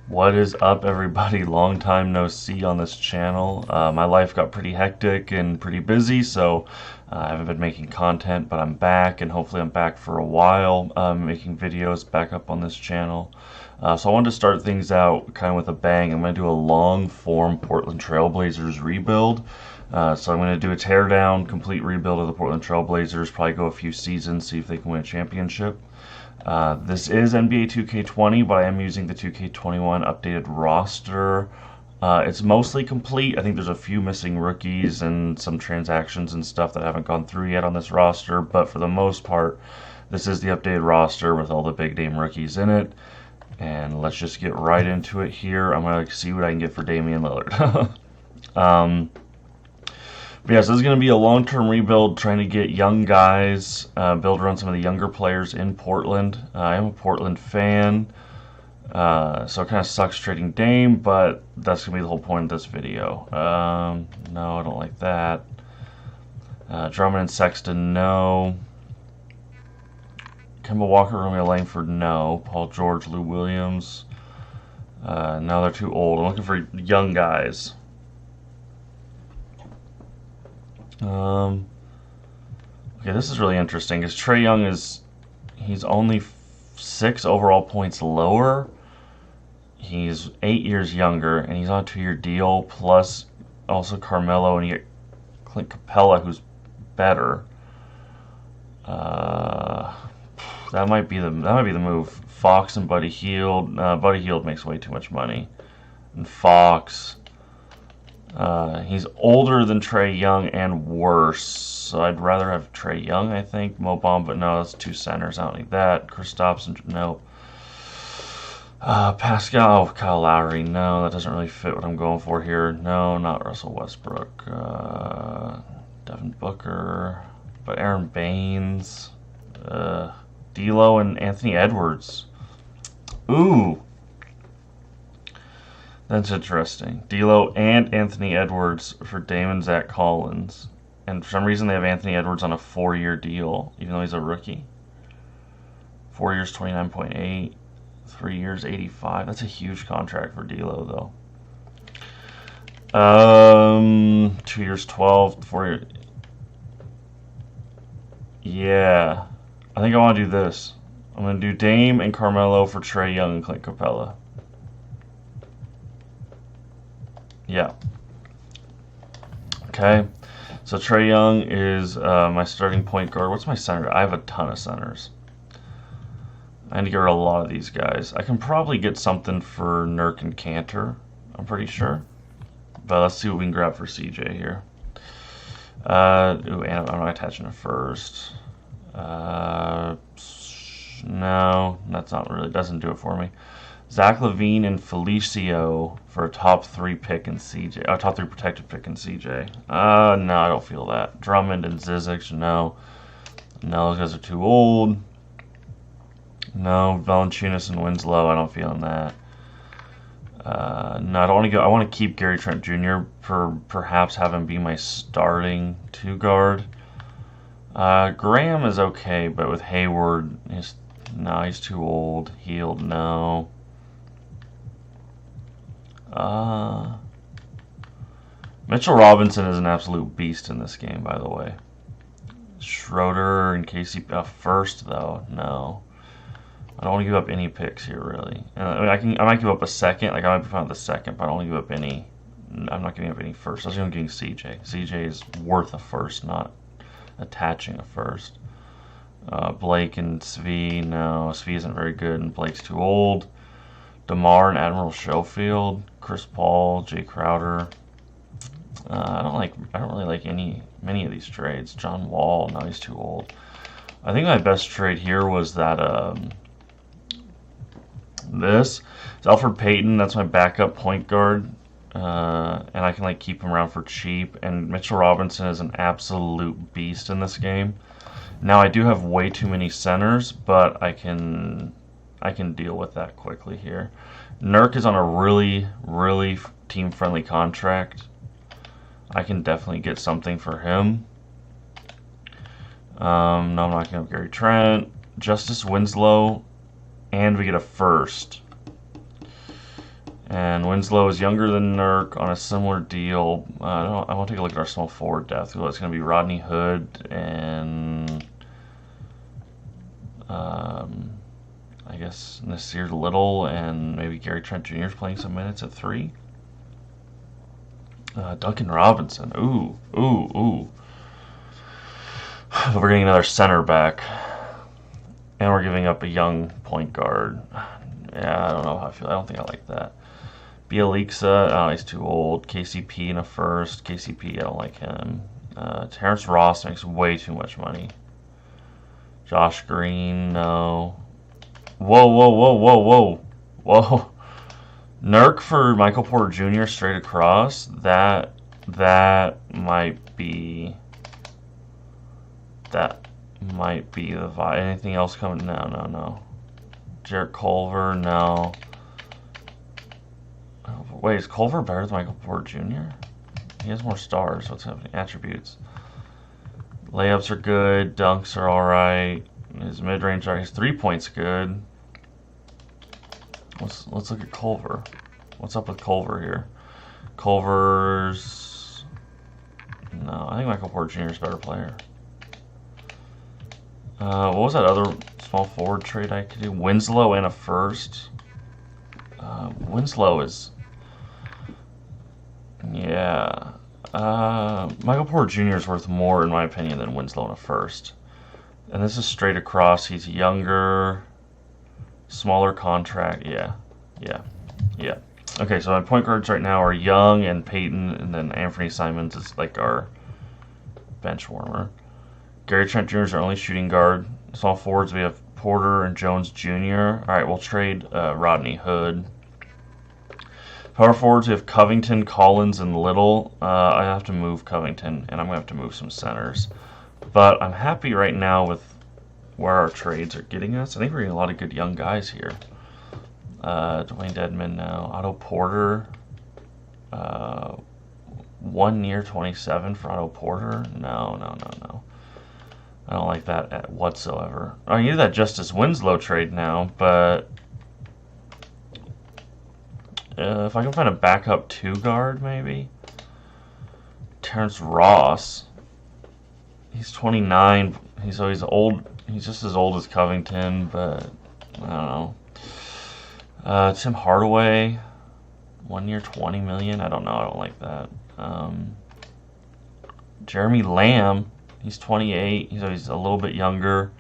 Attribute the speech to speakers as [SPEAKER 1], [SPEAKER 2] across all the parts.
[SPEAKER 1] What is up, everybody? Long time no see on this channel. My life got pretty hectic and pretty busy, so I haven't been making content, but I'm back, and hopefully I'm back for a while, making videos back up on this channel. So I wanted to start things out kind of with a bang. I'm going to do a long-form Portland Trailblazers rebuild. So I'm going to do a teardown, complete rebuild of the Portland Trailblazers, probably go a few seasons, see if they can win a championship. This is NBA 2K20, but I am using the 2K21 updated roster. It's mostly complete. I think there's a few missing rookies and some transactions and stuff that haven't gone through yet on this roster, but for the most part, this is the updated roster with all the big name rookies in it. And let's just get right into it here. I'm going to see what I can get for Damian Lillard. But yeah, so this is going to be a long-term rebuild, trying to get young guys, build around some of the younger players in Portland. I am a Portland fan, so it kind of sucks trading Dame, but that's going to be the whole point of this video. No, I don't like that. Drummond and Sexton, no. Kemba Walker, Romeo Langford, no. Paul George, Lou Williams, no, they're too old. I'm looking for young guys. Okay, this is really interesting because Trae Young he's only 6 overall points lower. He's 8 years younger, and he's on a 2-year deal, plus also Carmelo, and you get Clint Capella, who's better. That might be the move. Fox and Buddy Hield. Buddy Hield makes way too much money, and Fox. He's older than Trae Young and worse, so I'd rather have Trae Young, I think. Mo Bamba, no, that's 2 centers. I don't need that. Kristaps, no. Pascal, oh, Kyle Lowry, no, that doesn't really fit what I'm going for here. No, not Russell Westbrook. Devin Booker, but Aaron Baines, D'Lo, and Anthony Edwards. Ooh. That's interesting. D'Lo and Anthony Edwards for Dame and Zach Collins. And for some reason they have Anthony Edwards on a 4-year deal, even though he's a rookie. 4 years, 29.8. 3 years, 85. That's a huge contract for D'Lo, though. 2 years, 12. 4 years. Yeah. I think I want to do this. I'm going to do Dame and Carmelo for Trae Young and Clint Capella. Yeah. Okay. So Trae Young is my starting point guard. What's my center? I have a ton of centers. I need to get rid of a lot of these guys. I can probably get something for Nurk and Cantor, I'm pretty sure. But let's see what we can grab for CJ here. Ooh, and I'm not attaching it first. No, that's not really, doesn't do it for me. Zach LaVine and Felicio for a top 3 pick in CJ. Top 3 protected pick in CJ. No, I don't feel that. Drummond and Zizic, no. No, those guys are too old. No, Valanciunas and Winslow, I don't feel in that. No, I don't want to go. I want to keep Gary Trent Jr. for perhaps have him be my starting 2 guard. Graham is okay, but with Hayward, he's too old. Hield, no. Mitchell Robinson is an absolute beast in this game, by the way. Schroeder and KCP first, though, no. I don't want to give up any picks here, really. I might give up a second. Like, I might be fine with the second, but I don't want to give up any. I'm not giving up any first. I was giving CJ. CJ is worth a first, not attaching a first. Blake and Svi, no. Svi isn't very good, and Blake's too old. DeMar and Admiral Schofield, Chris Paul, Jay Crowder. I don't really like many of these trades. John Wall, no, he's too old. I think my best trade here was that this. It's Elfrid Payton. That's my backup point guard, and I can keep him around for cheap. And Mitchell Robinson is an absolute beast in this game. Now I do have way too many centers, but I can deal with that quickly here. Nurk is on a really, really team-friendly contract. I can definitely get something for him. No, I'm not going to have Gary Trent. Justice Winslow, and we get a first. And Winslow is younger than Nurk on a similar deal. I want to take a look at our small forward depth. Well, it's going to be Rodney Hood and I guess Nasir Little and maybe Gary Trent Jr. is playing some minutes at 3. Duncan Robinson. Ooh, ooh, ooh. We're getting another center back. And we're giving up a young point guard. Yeah, I don't know how I feel. I don't think I like that. Bielica, oh, he's too old. KCP in a first. KCP, I don't like him. Terrence Ross makes way too much money. Josh Green, no. Whoa, whoa, whoa, whoa, whoa. Whoa. Nurk for Michael Porter Jr. straight across. That might be the vibe. Anything else coming? No. Jarrett Culver, no. Wait, is Culver better than Michael Porter Jr.? He has more stars. What's happening? Attributes. Layups are good. Dunks are alright. His mid-range, his 3-point's good. Let's look at Culver. What's up with Culver here? Culver's... No, I think Michael Porter Jr. is a better player. What was that other small forward trade I could do? Winslow and a first. Winslow is... Yeah. Michael Porter Jr. is worth more, in my opinion, than Winslow and a first. And this is straight across. He's younger, smaller contract. Yeah. Okay, so my point guards right now are Young and Peyton, and then Anthony Simons is like our bench warmer. Gary Trent Jr. is our only shooting guard. Small forwards, we have Porter and Jones Jr. All right, we'll trade Rodney Hood. Power forwards, we have Covington, Collins, and Little. I have to move Covington, and I'm going to have to move some centers. But I'm happy right now with where our trades are getting us. I think we're getting a lot of good young guys here. Dwayne Dedman now. Otto Porter. 1 year, 27 for Otto Porter. No. I don't like that whatsoever. I can do that Justice Winslow trade now, but if I can find a backup 2 guard, maybe. Terrence Ross. He's 29. He's old. He's just as old as Covington, but I don't know. Tim Hardaway. 1 year, 20 million. I don't know. I don't like that. Jeremy Lamb. He's 28. He's a little bit younger.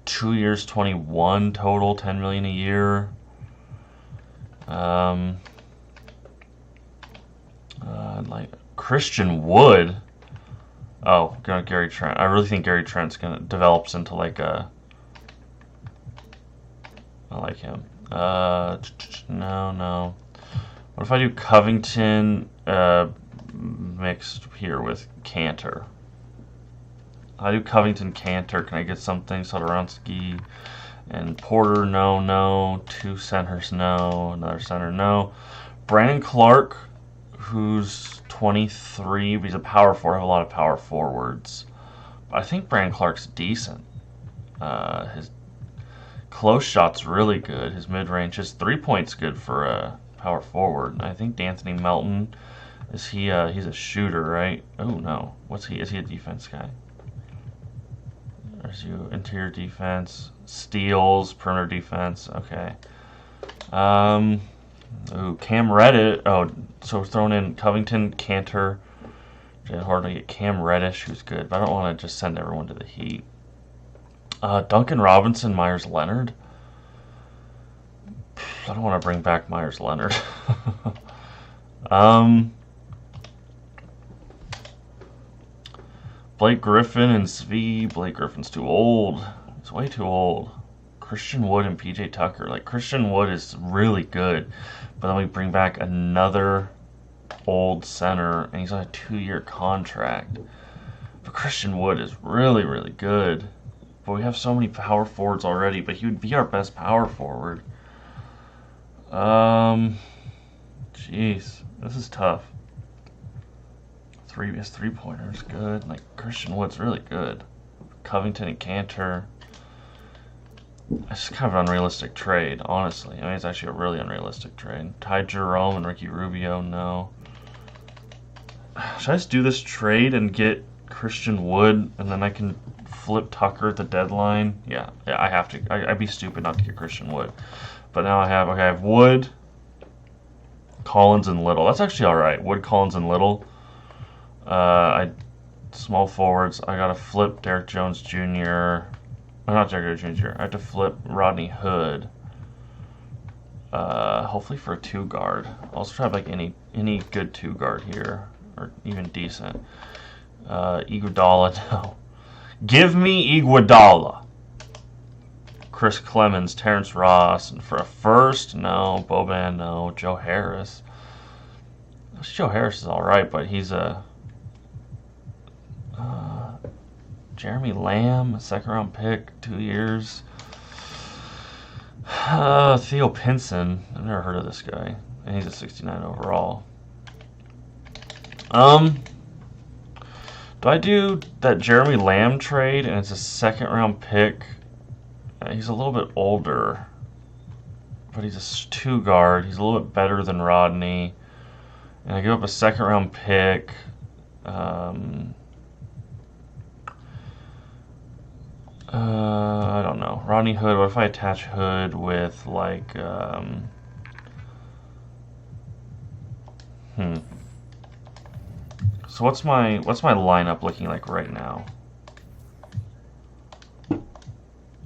[SPEAKER 1] 2 years, 21 total. 10 million a year. Like Christian Wood. Oh, Gary Trent. I really think Gary Trent's gonna develops into like a. I like him. No. What if I do Covington mixed here with Cantor? I do Covington Cantor. Can I get something? Satoransky and Porter? No. 2 centers? No. Another center? No. Brandon Clark, who's 23, but he's a power forward. I have a lot of power forwards. But I think Brandon Clark's decent. His close shot's really good. His mid-range, his 3-point's good for a power forward. I think D'Anthony Melton, he's a shooter, right? Oh, no. What's he? Is he a defense guy? Or is he interior defense? Steals, perimeter defense. Okay. Ooh, Cam Reddish. Oh, so we're throwing in Covington, Cantor. Hard to get Cam Reddish, who's good, but I don't want to just send everyone to the Heat. Duncan Robinson, Myers Leonard. I don't want to bring back Myers Leonard. Blake Griffin and Svi. Blake Griffin's too old. He's way too old. Christian Wood and PJ Tucker. Like, Christian Wood is really good, but then we bring back another old center, and he's on a 2-year contract. But Christian Wood is really, really good. But we have so many power forwards already, but he would be our best power forward. Jeez, this is tough. His 3-pointer's good. Like, Christian Wood's really good. Covington and Cantor. It's kind of an unrealistic trade, honestly. I mean, it's actually a really unrealistic trade. Ty Jerome and Ricky Rubio, no. Should I just do this trade and get Christian Wood, and then I can flip Tucker at the deadline? Yeah, I have to. I'd be stupid not to get Christian Wood. But now I have Wood, Collins, and Little. That's actually all right. Wood, Collins, and Little. I small forwards. I gotta flip Derek Jones Jr. Oh, not Derek Jones Jr. I have to flip Rodney Hood. Hopefully for a 2-guard. I'll also try like any good 2-guard here, or even decent. Iguodala, no. Give me Iguodala. Chris Clemens, Terrence Ross, and for a first, no. Boban, no. Joe Harris. Joe Harris is all right, but he's a Jeremy Lamb, a second-round pick, 2 years. Theo Pinson, I've never heard of this guy, and he's a 69 overall. Do I do that Jeremy Lamb trade, and it's a second-round pick? He's a little bit older, but he's a 2-guard. He's a little bit better than Rodney, and I give up a second-round pick. I don't know. Rodney Hood. What if I attach Hood with like So what's my lineup looking like right now?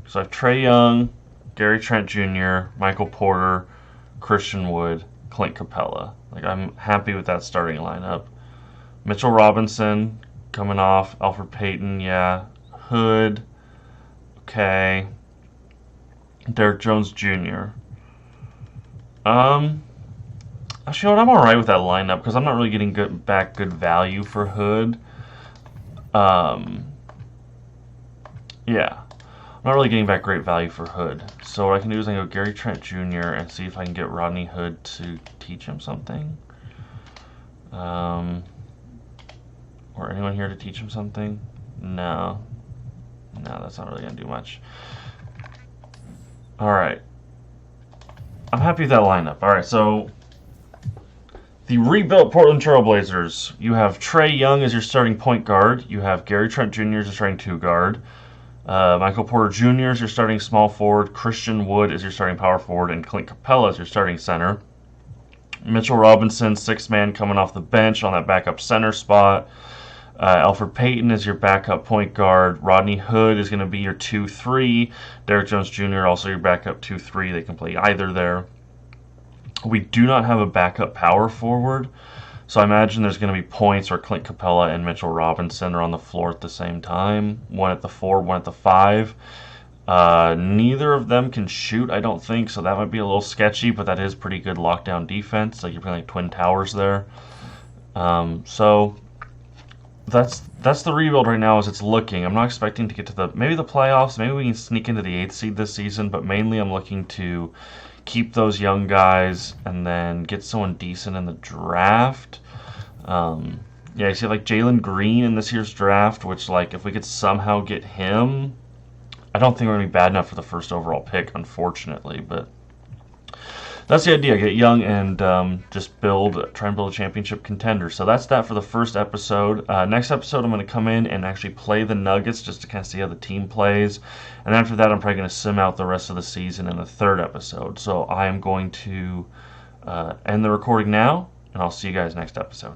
[SPEAKER 1] So I have Trae Young, Gary Trent Jr., Michael Porter, Christian Wood, Clint Capella. Like, I'm happy with that starting lineup. Mitchell Robinson coming off, Alfred Payton, yeah. Hood, okay. Derek Jones Jr. Actually, you know what? I'm alright with that lineup because I'm not really getting good value for Hood. Yeah. I'm not really getting back great value for Hood. So what I can do is I can go Gary Trent Jr. and see if I can get Rodney Hood to teach him something. Or anyone here to teach him something? No. No, that's not really going to do much. Alright. I'm happy with that lineup. Alright, so the rebuilt Portland Trail Blazers. You have Trae Young as your starting point guard. You have Gary Trent Jr. as your starting 2-guard. Michael Porter Jr. is your starting small forward. Christian Wood is your starting power forward. And Clint Capella is your starting center. Mitchell Robinson, 6-man coming off the bench on that backup center spot. Alfred Payton is your backup point guard. Rodney Hood is going to be your 2-3. Derek Jones Jr. also your backup 2-3. They can play either there. We do not have a backup power forward, so I imagine there's going to be points where Clint Capella and Mitchell Robinson are on the floor at the same time. One at the 4, one at the 5. Neither of them can shoot, I don't think, so that might be a little sketchy, but that is pretty good lockdown defense. Like, you're playing like twin towers there. So that's the rebuild right now as it's looking. I'm not expecting to get to maybe the playoffs. Maybe we can sneak into the 8th seed this season, but mainly I'm looking to keep those young guys and then get someone decent in the draft. Yeah, you see like Jalen Green in this year's draft, which, like, if we could somehow get him, I don't think we're going to be bad enough for the first overall pick, unfortunately, but that's the idea. Get young and just try and build a championship contender. So that's that for the first episode. Next episode, I'm going to come in and actually play the Nuggets just to kind of see how the team plays. And after that, I'm probably going to sim out the rest of the season in the third episode. So I am going to end the recording now, and I'll see you guys next episode.